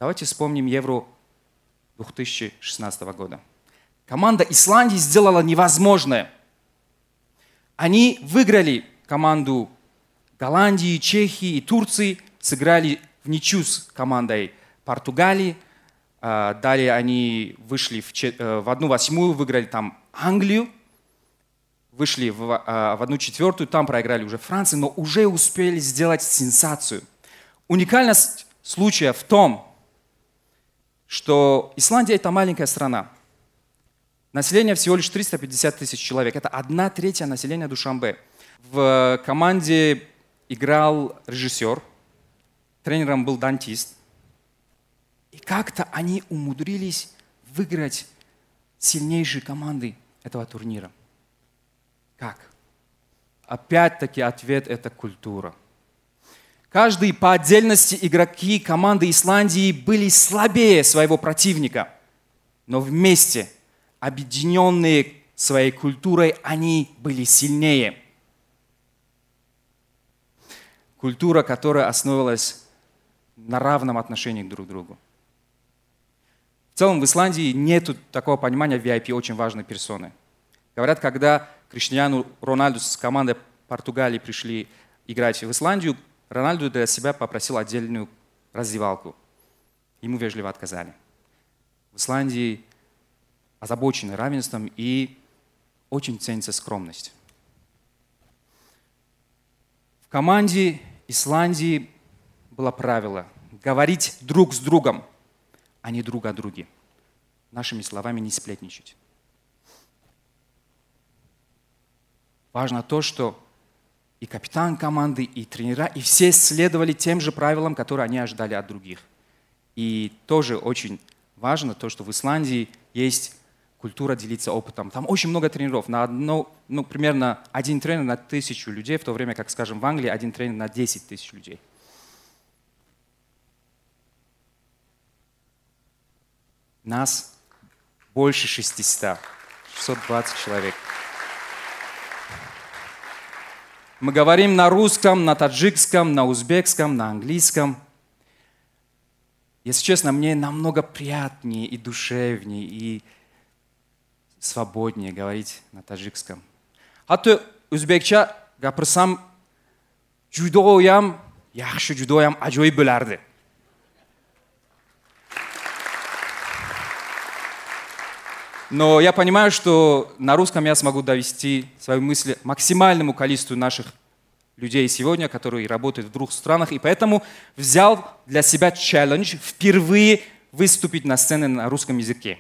Давайте вспомним Евро 2016 года. Команда Исландии сделала невозможное. Они выиграли команду Голландии, Чехии и Турции, сыграли в ничью с командой Португалии. Далее они вышли в 1/8, выиграли там Англию. Вышли в 1/4, там проиграли уже Франции, но уже успели сделать сенсацию. Уникальность случая в том, что Исландия – это маленькая страна. Население всего лишь 350 тысяч человек. Это 1/3 населения Душанбе. В команде играл режиссер, тренером был дантист. И как-то они умудрились выиграть сильнейшие команды этого турнира. Как? Опять-таки ответ – это культура. Каждый по отдельности игроки команды Исландии были слабее своего противника, но вместе, объединенные своей культурой, они были сильнее. Культура, которая основывалась на равном отношении друг к другу. В целом в Исландии нет такого понимания VIP очень важной персоны. Говорят, когда Криштиану Роналду с командой Португалии пришли играть в Исландию, Рональду для себя попросил отдельную раздевалку. Ему вежливо отказали. В Исландии озабочены равенством и очень ценится скромность. В команде Исландии было правило говорить друг с другом, а не друг о друге. Нашими словами не сплетничать. Важно то, что и капитан команды, и тренера, и все следовали тем же правилам, которые они ожидали от других. И тоже очень важно то, что в Исландии есть культура делиться опытом. Там очень много тренеров. Примерно один тренер на 1000 людей, в то время как, скажем, в Англии один тренер на 10 тысяч людей. Нас больше 600, 620 человек. Мы говорим на русском, на таджикском, на узбекском, на английском. Если честно, мне намного приятнее и душевнее, и свободнее говорить на таджикском. Hatto o'zbekcha gapirsam judoyam yaxshi, judoyam ajoyib bo'lardi. Но я понимаю, что на русском я смогу довести свои мысли максимальному количеству наших людей сегодня, которые работают в двух странах, и поэтому взял для себя челлендж впервые выступить на сцене на русском языке.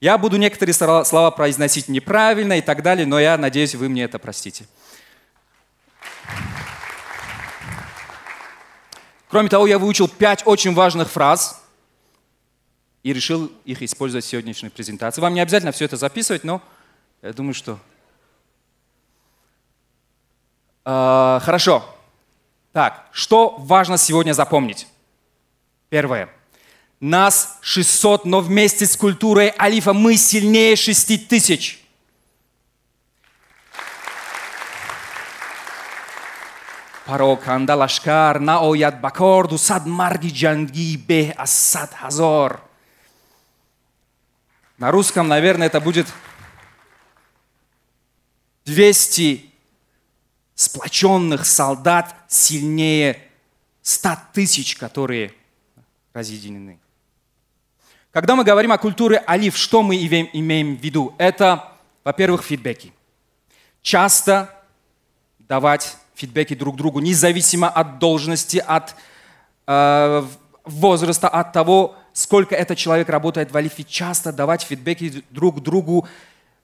Я буду некоторые слова произносить неправильно и так далее, но я надеюсь, вы мне это простите. Кроме того, я выучил 5 очень важных фраз и решил их использовать в сегодняшней презентации. Вам не обязательно все это записывать, но я думаю, что... Хорошо. Так, что важно сегодня запомнить? Первое. Нас 600, но вместе с культурой Алифа мы сильнее 6000. Пароканда лашкар наояд бакорду сад марги джанги бех ассад хазор. На русском, наверное, это будет 200 сплоченных солдат сильнее 100 тысяч, которые разъединены. Когда мы говорим о культуре Алиф, что мы имеем в виду? Это, во-первых, фидбэки. Часто давать фидбэки друг другу, независимо от должности, от возраста, от того, сколько этот человек работает в Алифе, часто давать фидбэки друг другу,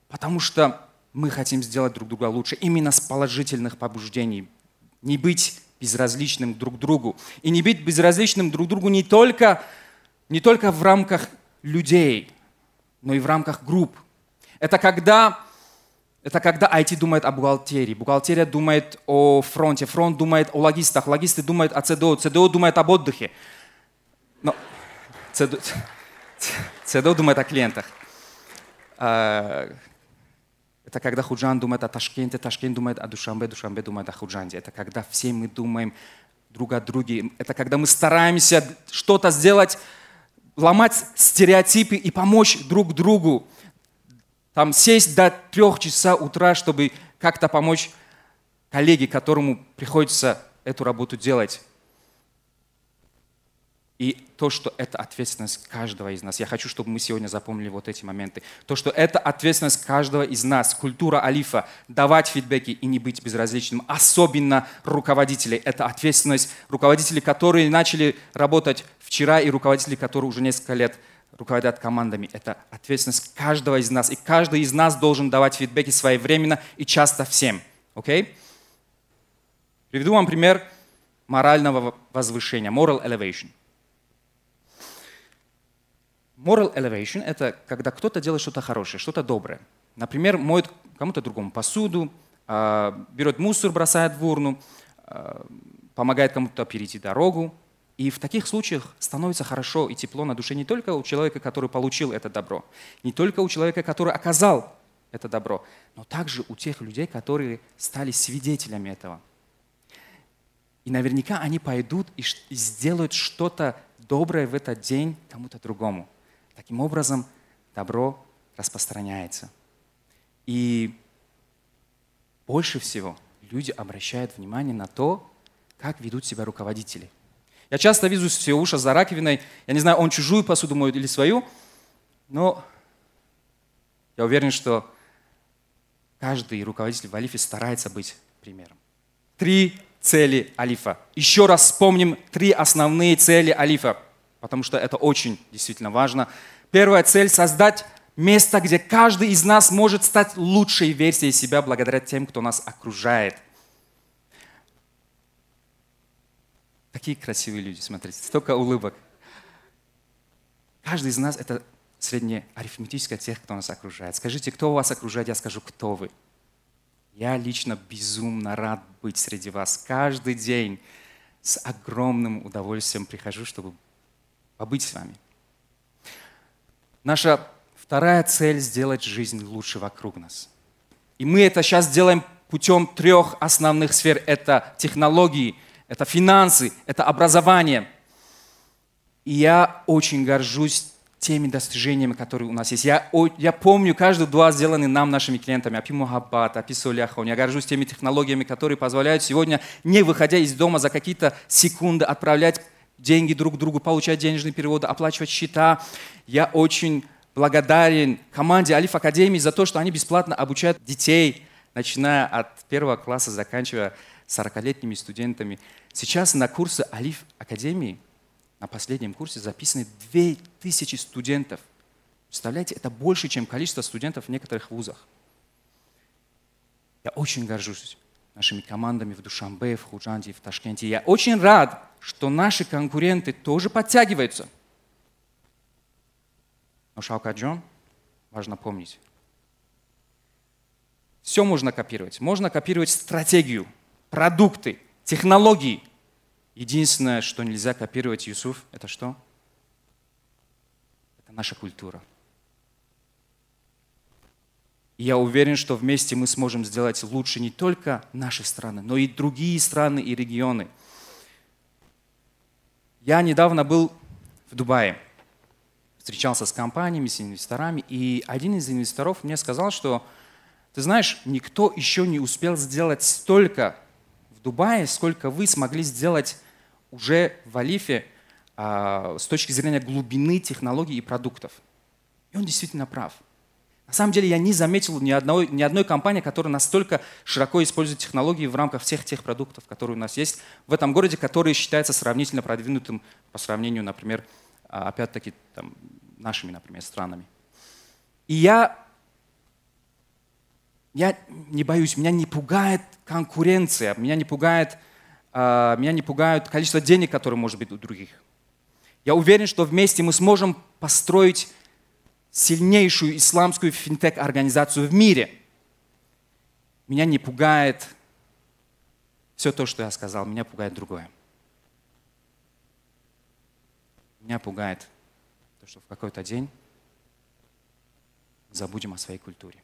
потому что мы хотим сделать друг друга лучше, именно с положительных побуждений. Не быть безразличным друг другу. И не быть безразличным друг другу не только в рамках людей, но и в рамках групп. Это когда IT думает о бухгалтерии, бухгалтерия думает о фронте, фронт думает о логистах, логисты думают о ЦДО, ЦДО думает об отдыхе. Но ЦДО думает о клиентах. Это когда Худжан думает о Ташкенте, Ташкент думает о Душанбе, Душанбе думает о Худжанде. Это когда все мы думаем друг от друга. Это когда мы стараемся что-то сделать, ломать стереотипы и помочь друг другу. Там сесть до 3 часов утра, чтобы как-то помочь коллеге, которому приходится эту работу делать. И то, что это ответственность каждого из нас. Я хочу, чтобы мы сегодня запомнили вот эти моменты. То, что это ответственность каждого из нас. Культура Алифа. Давать фидбэки и не быть безразличным. Особенно руководителей. Это ответственность руководителей, которые начали работать вчера, и руководителей, которые уже несколько лет руководят командами. Это ответственность каждого из нас. И каждый из нас должен давать фидбэки своевременно и часто всем. Окей? Приведу вам пример морального возвышения. Moral elevation. Moral elevation – это когда кто-то делает что-то хорошее, что-то доброе. Например, моет кому-то другому посуду, берет мусор, бросает в урну, помогает кому-то перейти дорогу. И в таких случаях становится хорошо и тепло на душе не только у человека, который получил это добро, не только у человека, который оказал это добро, но также у тех людей, которые стали свидетелями этого. И наверняка они пойдут и сделают что-то доброе в этот день кому-то другому. Таким образом, добро распространяется. И больше всего люди обращают внимание на то, как ведут себя руководители. Я часто вижу Сеуша за раковиной, я не знаю, он чужую посуду моет или свою, но я уверен, что каждый руководитель в Алифе старается быть примером. 3 цели Алифа. Еще раз вспомним 3 основные цели Алифа, потому что это очень действительно важно. Первая цель – создать место, где каждый из нас может стать лучшей версией себя благодаря тем, кто нас окружает. Такие красивые люди, смотрите, столько улыбок. Каждый из нас – это среднеарифметическое тех, кто нас окружает. Скажите, кто вас окружает, я скажу, кто вы. Я лично безумно рад быть среди вас. Каждый день с огромным удовольствием прихожу, чтобы побыть с вами. Наша вторая цель – сделать жизнь лучше вокруг нас. И мы это сейчас делаем путем 3 основных сфер. Это технологии, это финансы, это образование. И я очень горжусь теми достижениями, которые у нас есть. Я помню каждую дуа, сделанную нам, нашими клиентами. Апи Мухаббат, Апи Соляхон. Я горжусь теми технологиями, которые позволяют сегодня, не выходя из дома, за какие-то секунды отправлять деньги друг другу, получать денежные переводы, оплачивать счета. Я очень благодарен команде Алиф Академии за то, что они бесплатно обучают детей, начиная от 1 класса, заканчивая 40-летними студентами. Сейчас на курсы Алиф Академии, на последнем курсе записаны 2000 студентов. Представляете, это больше, чем количество студентов в некоторых вузах. Я очень горжусь нашими командами в Душанбе, в Худжанде, в Ташкенте. Я очень рад, что наши конкуренты тоже подтягиваются. Но Шаукаджон, важно помнить, все можно копировать. Можно копировать стратегию, продукты, технологии. Единственное, что нельзя копировать, Юсуф, это что? Это наша культура. И я уверен, что вместе мы сможем сделать лучше не только наши страны, но и другие страны и регионы. Я недавно был в Дубае, встречался с компаниями, с инвесторами, и один из инвесторов мне сказал, что, ты знаешь, никто еще не успел сделать столько в Дубае, сколько вы смогли сделать уже в Алифе с точки зрения глубины технологий и продуктов. И он действительно прав. На самом деле я не заметил ни одной компании, которая настолько широко использует технологии в рамках всех тех продуктов, которые у нас есть в этом городе, который считается сравнительно продвинутым по сравнению, например, опять-таки нашими, например, странами. И я не боюсь, меня не пугает конкуренция, меня не пугает количество денег, которые может быть у других. Я уверен, что вместе мы сможем построить сильнейшую исламскую финтех-организацию в мире. Меня не пугает все то, что я сказал, меня пугает другое. Меня пугает то, что в какой-то день мы забудем о своей культуре.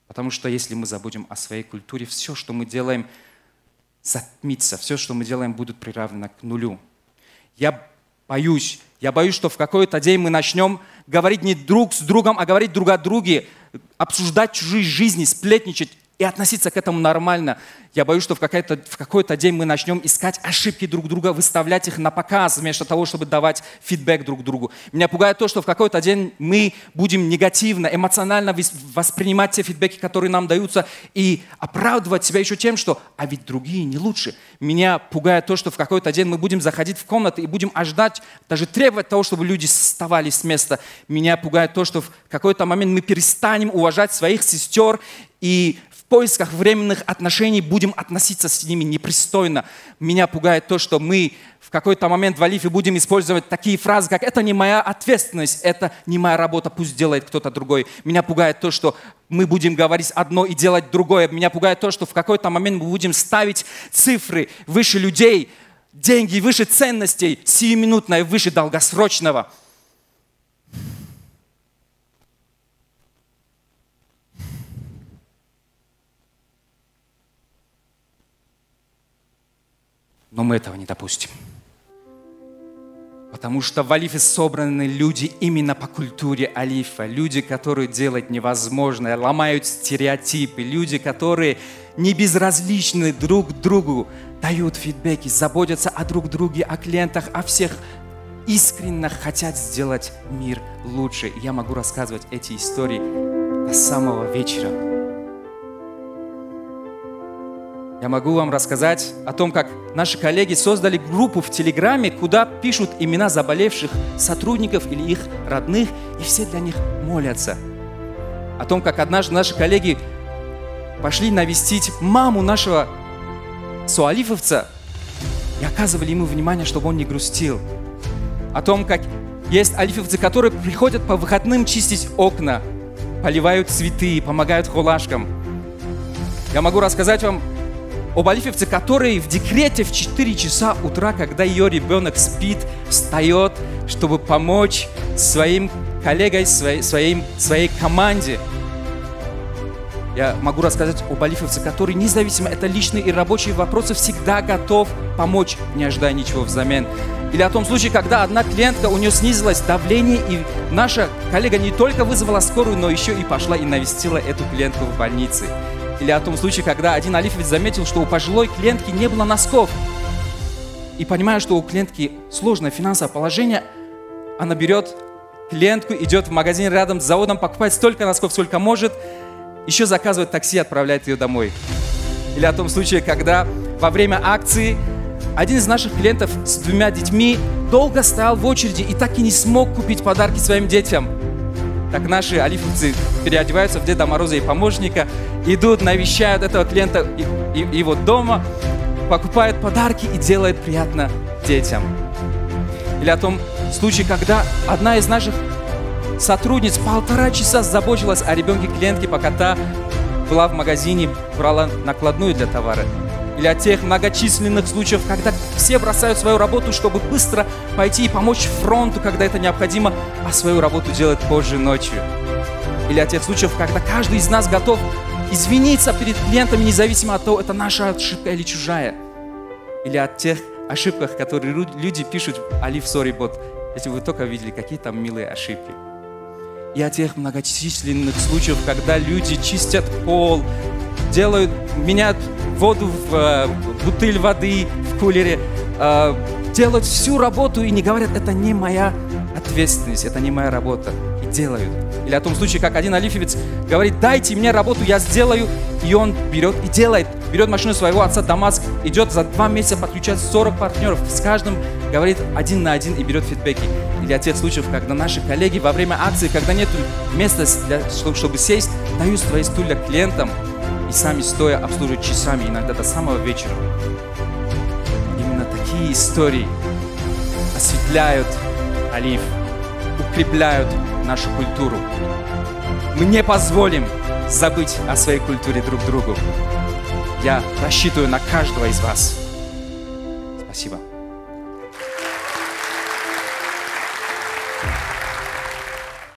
Потому что если мы забудем о своей культуре, все, что мы делаем, затмится. Все, что мы делаем, будет приравнено к нулю. Я боюсь, что в какой-то день мы начнем говорить не друг с другом, а говорить друг о друге, обсуждать чужие жизни, сплетничать и относиться к этому нормально. Я боюсь, что в какой-то день мы начнем искать ошибки друг друга, выставлять их на показ, вместо того, чтобы давать фидбэк друг другу. Меня пугает то, что в какой-то день мы будем негативно, эмоционально воспринимать те фидбэки, которые нам даются, и оправдывать себя еще тем, что «а ведь другие не лучше». Меня пугает то, что в какой-то день мы будем заходить в комнаты и будем ожидать, даже требовать того, чтобы люди вставали с места. Меня пугает то, что в какой-то момент мы перестанем уважать своих сестер и в поисках временных отношений будем относиться с ними непристойно. Меня пугает то, что мы в какой-то момент в Алифе будем использовать такие фразы, как «это не моя ответственность, это не моя работа, пусть делает кто-то другой». Меня пугает то, что мы будем говорить одно и делать другое. Меня пугает то, что в какой-то момент мы будем ставить цифры выше людей, деньги выше ценностей, сиюминутное выше долгосрочного. Но мы этого не допустим. Потому что в Алифе собраны люди именно по культуре Алифа. Люди, которые делают невозможное, ломают стереотипы. Люди, которые не безразличны друг другу, дают фидбэки, заботятся о друг друге, о клиентах, о всех. Искренне хотят сделать мир лучше. И я могу рассказывать эти истории до самого вечера. Я могу вам рассказать о том, как наши коллеги создали группу в Телеграме, куда пишут имена заболевших сотрудников или их родных, и все для них молятся. О том, как однажды наши коллеги пошли навестить маму нашего соалифовца и оказывали ему внимание, чтобы он не грустил. О том, как есть алифовцы, которые приходят по выходным чистить окна, поливают цветы, помогают хулашкам. Я могу рассказать вам об алифовце, который в декрете в 4 часа утра, когда ее ребенок спит, встает, чтобы помочь своим коллегам, своей команде. Я могу рассказать об алифовце, который независимо, это личные и рабочие вопросы, всегда готов помочь, не ожидая ничего взамен. Или о том случае, когда одна клиентка, у нее снизилось давление, и наша коллега не только вызвала скорую, но еще и пошла и навестила эту клиентку в больнице. Или о том случае, когда один алифовец заметил, что у пожилой клиентки не было носков. И понимая, что у клиентки сложное финансовое положение, она берет клиентку, идет в магазин рядом с заводом, покупает столько носков, сколько может, еще заказывает такси и отправляет ее домой. Или о том случае, когда во время акции один из наших клиентов с 2 детьми долго стоял в очереди и так и не смог купить подарки своим детям. Так наши алифовцы переодеваются в Деда Мороза и помощника, идут, навещают этого клиента его дома, покупают подарки и делают приятно детям. Или о том случае, когда одна из наших сотрудниц 1,5 часа заботилась о ребенке клиентки, пока та была в магазине, брала накладную для товара. Или о тех многочисленных случаях, когда все бросают свою работу, чтобы быстро пойти и помочь фронту, когда это необходимо, а свою работу делать позже ночью. Или о тех случаях, когда каждый из нас готов извиниться перед клиентами, независимо от того, это наша ошибка или чужая. Или о тех ошибках, которые люди пишут в Alif Sorry Bot, если вы только видели, какие там милые ошибки. И о тех многочисленных случаях, когда люди чистят пол, меняют воду в бутыль воды в кулере, делают всю работу и не говорят, это не моя ответственность, это не моя работа. И делают. Или о том случае, как один алифовец говорит, дайте мне работу, я сделаю. И он берет и делает. Берет машину своего отца Дамаск, идет за 2 месяца, подключает 40 партнеров. С каждым говорит 1 на 1 и берет фидбэки. Или о тех случаях, когда наши коллеги во время акции, когда нет места, чтобы сесть, дают свои стулья клиентам и сами стоя обслуживают часами, иногда до самого вечера. Именно такие истории осветляют Алиф, укрепляют нашу культуру. Мы не позволим забыть о своей культуре друг другу. Я рассчитываю на каждого из вас. Спасибо.